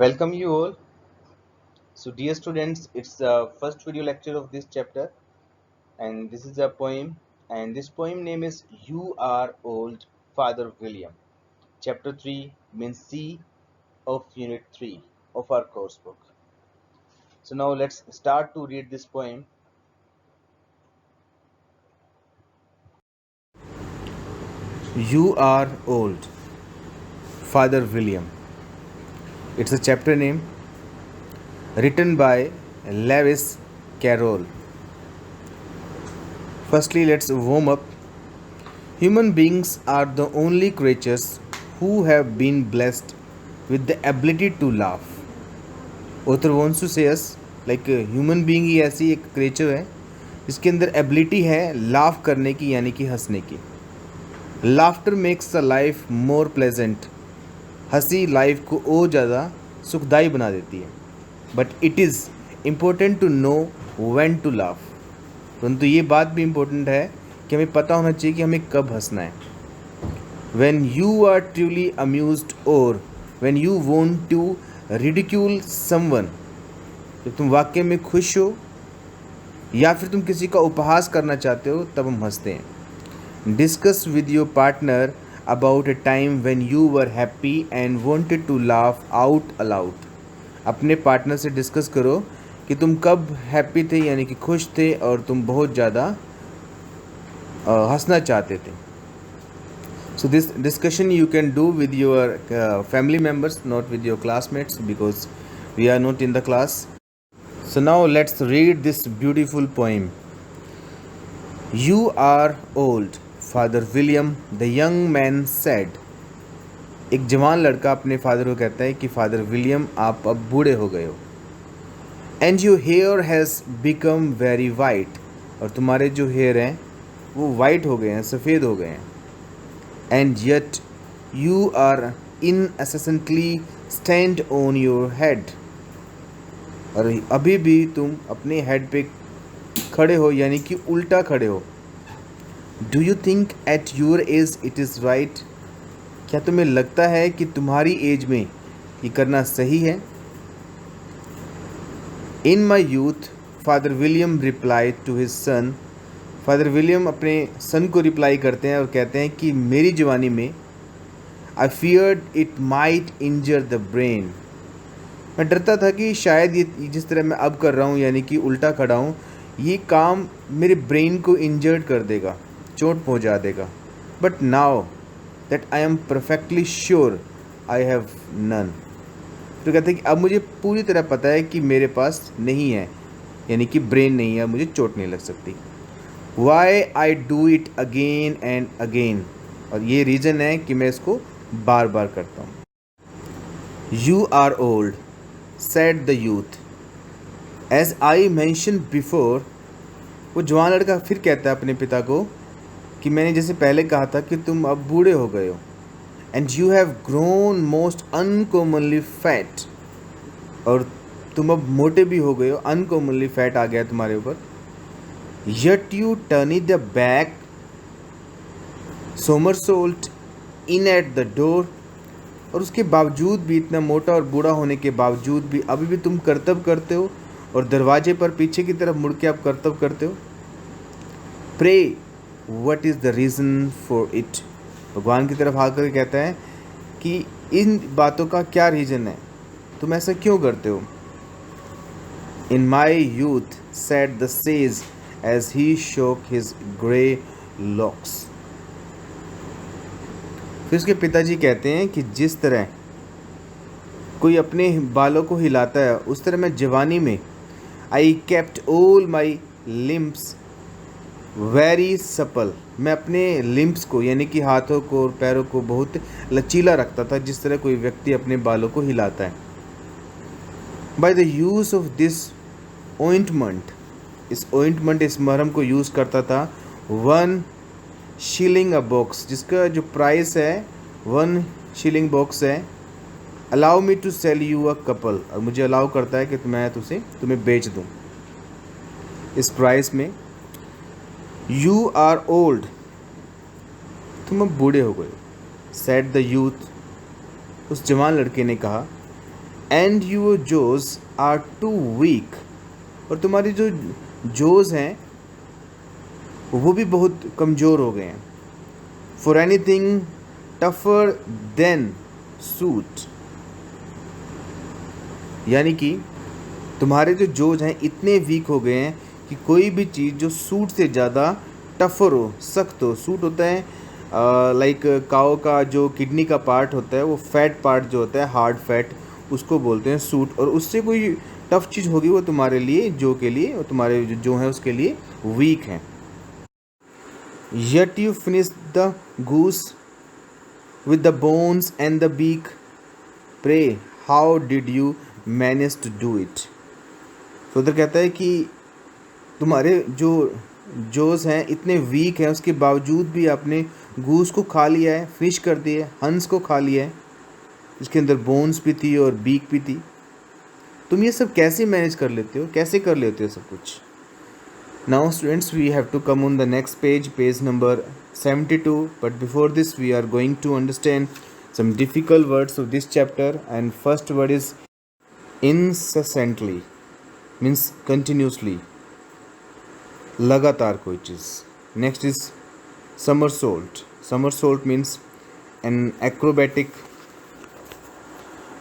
Welcome you all. So, dear students, it's the first video lecture of this chapter, and this is a poem. And this poem name is "You Are Old, Father William." Chapter 3 means C of Unit 3 of our course book. So, now let's start to read this poem. You Are Old, Father William. It's a chapter name written by Lewis Carroll. Firstly, let's warm up. Human beings are the only creatures who have been blessed with the ability to laugh. Author wants to say us like human being ही ऐसी एक creature है जिसके अंदर ability है laugh करने की यानी कि हंसने की. Laughter makes the life more pleasant. हंसी लाइफ को और ज़्यादा सुखदायी बना देती है. But it is important to know when to laugh. परंतु ये बात भी इम्पोर्टेंट है कि हमें पता होना चाहिए कि हमें कब हंसना है. When you are truly amused और when you want to ridicule someone, जब तुम वाकई में खुश हो या फिर तुम किसी का उपहास करना चाहते हो तब हम हंसते हैं. Discuss with your partner about a time when you were happy and wanted to laugh out aloud. अपने पार्टनर से डिस्कस करो कि तुम कब हैप्पी थे यानी कि खुश थे और तुम बहुत ज़्यादा हंसना चाहते थे. So this discussion you can do with your family members, not with your classmates, because we are not in the class. So now let's read this beautiful poem. You are old, Father William, the young man said. एक जवान लड़का अपने father को कहता है कि father William आप अब बूढ़े हो गए हो. And your hair has become very white, और तुम्हारे जो हेयर हैं वो वाइट हो गए हैं, सफ़ेद हो गए हैं. And yet you are incessantly stand on your head, और अभी भी तुम अपने हेड पे खड़े हो यानी कि उल्टा खड़े हो. Do you think at your age it is right, क्या तुम्हें लगता है कि तुम्हारी एज में ये करना सही है. In my youth, Father William reply to his son. Father William अपने सन को रिप्लाई करते हैं और कहते हैं कि मेरी जवानी में I feared it might injure the brain, मैं डरता था कि शायद ये जिस तरह मैं अब कर रहा हूँ यानी कि उल्टा खड़ा हूँ ये काम मेरे ब्रेन को इंजर्ड कर देगा, चोट पहुँचा देगा. But now that I am perfectly sure I have none. तो कहते हैं कि अब मुझे पूरी तरह पता है कि मेरे पास नहीं है यानी कि ब्रेन नहीं है, मुझे चोट नहीं लग सकती. Why I do it again and again, और ये रीज़न है कि मैं इसको बार बार करता हूँ. You are old said the youth as I mentioned before. वो जवान लड़का फिर कहता है अपने पिता को कि मैंने जैसे पहले कहा था कि तुम अब बूढ़े हो गए हो. And you have grown most uncommonly fat, और तुम अब मोटे भी हो गए हो, अनकॉमनली फैट आ गया तुम्हारे ऊपर. Yet you turn the back somersault in at the door, और उसके बावजूद भी, इतना मोटा और बूढ़ा होने के बावजूद भी अभी भी तुम कर्तव्य करते हो और दरवाजे पर पीछे की तरफ मुड़ के आप कर्तव्य करते हो. Pray what is the reason for it. भगवान की तरफ आकर कहता है कि इन बातों का क्या रीज़न है, तुम ऐसा क्यों करते हो. In my youth said the sage as he shook his grey locks. फिर उसके पिताजी कहते हैं कि जिस तरह कोई अपने बालों को हिलाता है उस तरह मैं जवानी में I kept all my limbs very supple, मैं अपने लिम्स को यानी कि हाथों को और पैरों को बहुत लचीला रखता था जिस तरह कोई व्यक्ति अपने बालों को हिलाता है. By the use of this ointment, इस ओइंटमेंट, इस मरहम को यूज़ करता था 1 shilling अ बॉक्स, जिसका जो प्राइस है 1 shilling बॉक्स है. Allow me to sell you a couple, और मुझे अलाउ करता है कि मैं तुम्हें बेच दूँ इस प्राइस में. यू आर ओल्ड, तुम अब बूढ़े हो गए. सेड द यूथ, उस जवान लड़के ने कहा. And your jaws are too weak, और तुम्हारी जो जोज हैं वो भी बहुत कमज़ोर हो गए हैं। For anything tougher than suit, यानी कि तुम्हारे जो जोज हैं इतने वीक हो गए हैं कि कोई भी चीज़ जो सूट से ज़्यादा टफर हो, सख्त हो। सूट होता है लाइक काओ का जो किडनी का पार्ट होता है, वो फैट पार्ट जो होता है, हार्ड फैट, उसको बोलते हैं सूट। और उससे कोई टफ चीज़ होगी वो तुम्हारे लिए, जो के लिए, और तुम्हारे जो है उसके लिए वीक हैं। Yet you finished the goose with the bones and the beak. Pray, how did you manage to do it? तो उधर कहता है कि तुम्हारे जो जोज हैं इतने वीक हैं, उसके बावजूद भी आपने गूस को खा लिया है, फिनिश कर दिया है, हंस को खा लिया है, इसके अंदर बोन्स भी थी और बीक भी थी। तुम ये सब कैसे मैनेज कर लेते हो, कैसे कर लेते हो सब कुछ? Now students, we have to come on the next page, page number 72. But before this, we are going to understand some difficult words of this chapter. And first word is incessantly, means continuously, लगातार कोई चीज़। Next is somersault. Somersault means an acrobatic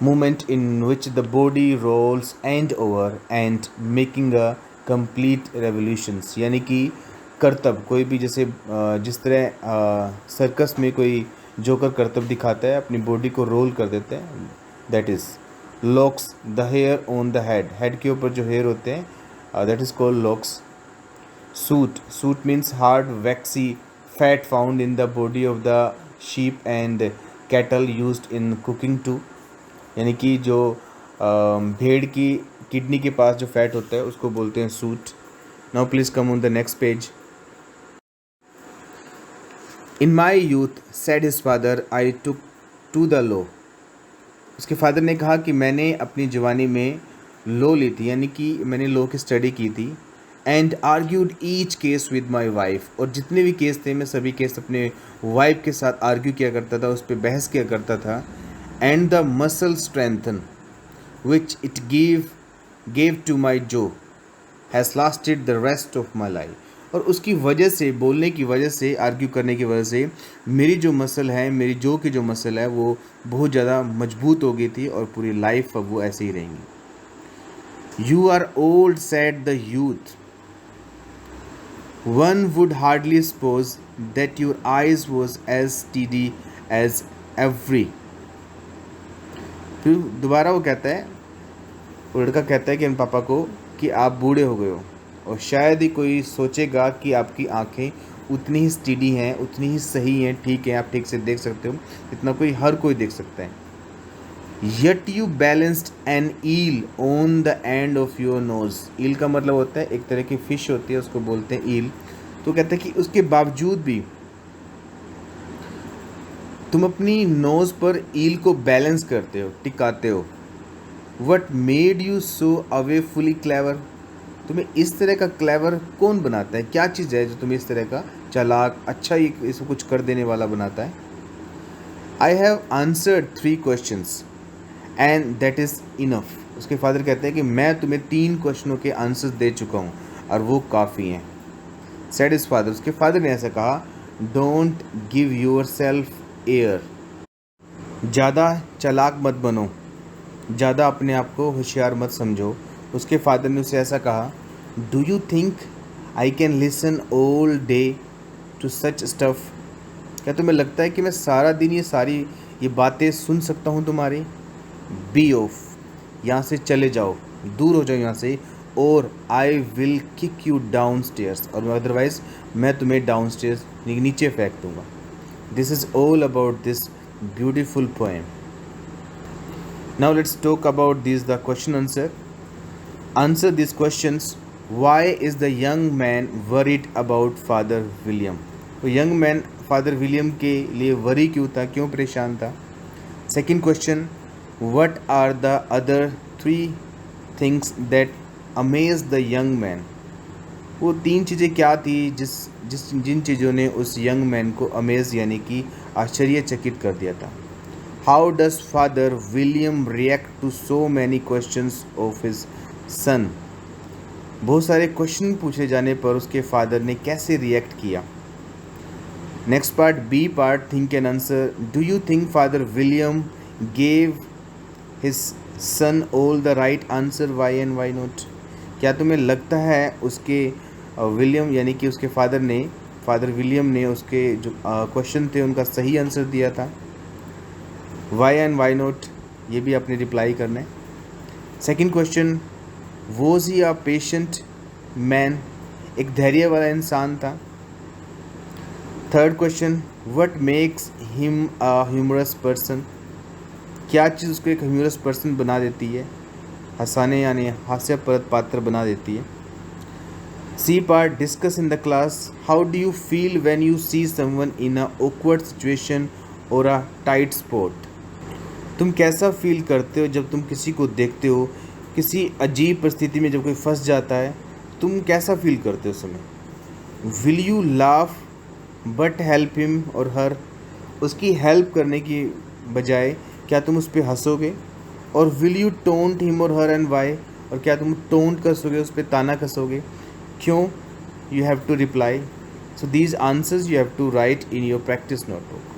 movement in which the body rolls end over and making a complete revolutions, यानी कि करतब, कोई भी जैसे जिस तरह सर्कस में कोई जोकर करतब दिखाता है, अपनी बॉडी को रोल कर देते हैं, that is locks the hair on the head, head के ऊपर जो हेयर होते हैं, that is called locks. Suet, suet means hard waxy fat found in the body of the sheep and cattle used in cooking too, यानी कि जो भेड़ की किडनी के पास जो फैट होता है उसको बोलते हैं suet. Now please come on the next page. In my youth said his father I took to the law, उसके फादर ने कहा कि मैंने अपनी जवानी में लॉ ली थी, यानी कि मैंने लॉ की स्टडी की थी। And argued each case with my wife, और जितने भी केस थे मैं सभी केस अपने वाइफ के साथ आर्ग्यू किया करता था, उस पर बहस किया करता था। And the muscle strengthen which it gave to my jaw has lasted the rest of my life, और उसकी वजह से, बोलने की वजह से, आर्ग्यू करने की वजह से मेरी जो मसल है, मेरी जो की जो मसल है वो बहुत ज़्यादा मजबूत हो गई थी और पूरी लाइफ अब वो ऐसे ही रहेंगी। You are old said the youth, one would hardly suppose that your eyes was as steady as every. फिर दोबारा वो कहता है, वो लड़का कहता है कि अपने पापा को कि आप बूढ़े हो गए हो, और शायद ही कोई सोचेगा कि आपकी आंखें उतनी ही स्टीडी हैं, उतनी ही सही हैं, ठीक है, आप ठीक से देख सकते हो, इतना हर कोई देख सकता है। Yet you balanced an eel on the end of your nose, eel का मतलब होता है एक तरह की फिश होती है, उसको बोलते हैं ईल। तो कहते हैं कि उसके बावजूद भी तुम अपनी नोज पर ईल को बैलेंस करते हो, टिकाते हो। What made you so awfully clever, तुम्हें इस तरह का क्लेवर कौन बनाता है, क्या चीज़ है जो तुम्हें इस तरह का चालाक, अच्छा ही इसको कुछ कर देने वाला बनाता है। I have answered 3 questions and that is enough, उसके फादर कहते हैं कि मैं तुम्हें 3 क्वेश्चनों के आंसर्स दे चुका हूँ और वो काफ़ी हैं। सेड हिज फादर, उसके फादर ने ऐसा कहा, don't give your self air, ज़्यादा चालाक मत बनो, ज़्यादा अपने आप को होशियार मत समझो। उसके फादर ने उसे ऐसा कहा, do you think I can listen all day to such stuff, क्या तुम्हें लगता है कि मैं सारा दिन ये बातें सुन सकता हूँ तुम्हारी। बी ऑफ, यहाँ से चले जाओ, दूर हो जाओ यहाँ से, और I will kick you down stairs, और अदरवाइज मैं तुम्हें डाउन स्टेयर्स नीचे फेंक दूँगा। This is all about this beautiful poem. Now let's talk about these the question answer. Answer these questions. Why is the young man worried about Father William? तो young man Father William के लिए worry क्यों था, क्यों परेशान था? Second question. What are the other 3 things that amazed the young man? वो 3 चीज़ें क्या थी जिन चीज़ों ने उस young man को amaze यानी कि आश्चर्यचकित कर दिया था। How does father William react to so many questions of his son? बहुत सारे क्वेश्चन पूछे जाने पर उसके फादर ने कैसे रिएक्ट किया? Next part, B part, think and answer. Do you think father William gave his son all the right answer? Why and why not? क्या तुम्हें लगता है उसके विलियम यानी कि उसके फादर विलियम ने उसके जो क्वेश्चन थे उनका सही आंसर दिया था? वाई एंड वाई नॉट, ये भी आपने रिप्लाई करना है. Second question, was he a patient man? एक धैर्य वाला इंसान था. Third question, what makes him a humorous person? क्या चीज़ उसको एक ह्यूमरस पर्सन बना देती है, हंसाने यानी हास्यप्रद पात्र बना देती है? C part, discuss in the class. How do you feel when you see someone in a awkward situation और अ टाइट स्पॉट? तुम कैसा फील करते हो जब तुम किसी को देखते हो किसी अजीब परिस्थिति में, जब कोई फंस जाता है, तुम कैसा फील करते हो उस समय? Will you laugh but help him और हर? उसकी हेल्प करने की बजाय क्या तुम उस पर हंसोगे? और विल यू टोंट हिम और हर एंड वाई? और क्या तुम टोंट कसोगे, उस पर ताना कसोगे? क्यों? You have to reply. So these answers you have to write in your practice notebook.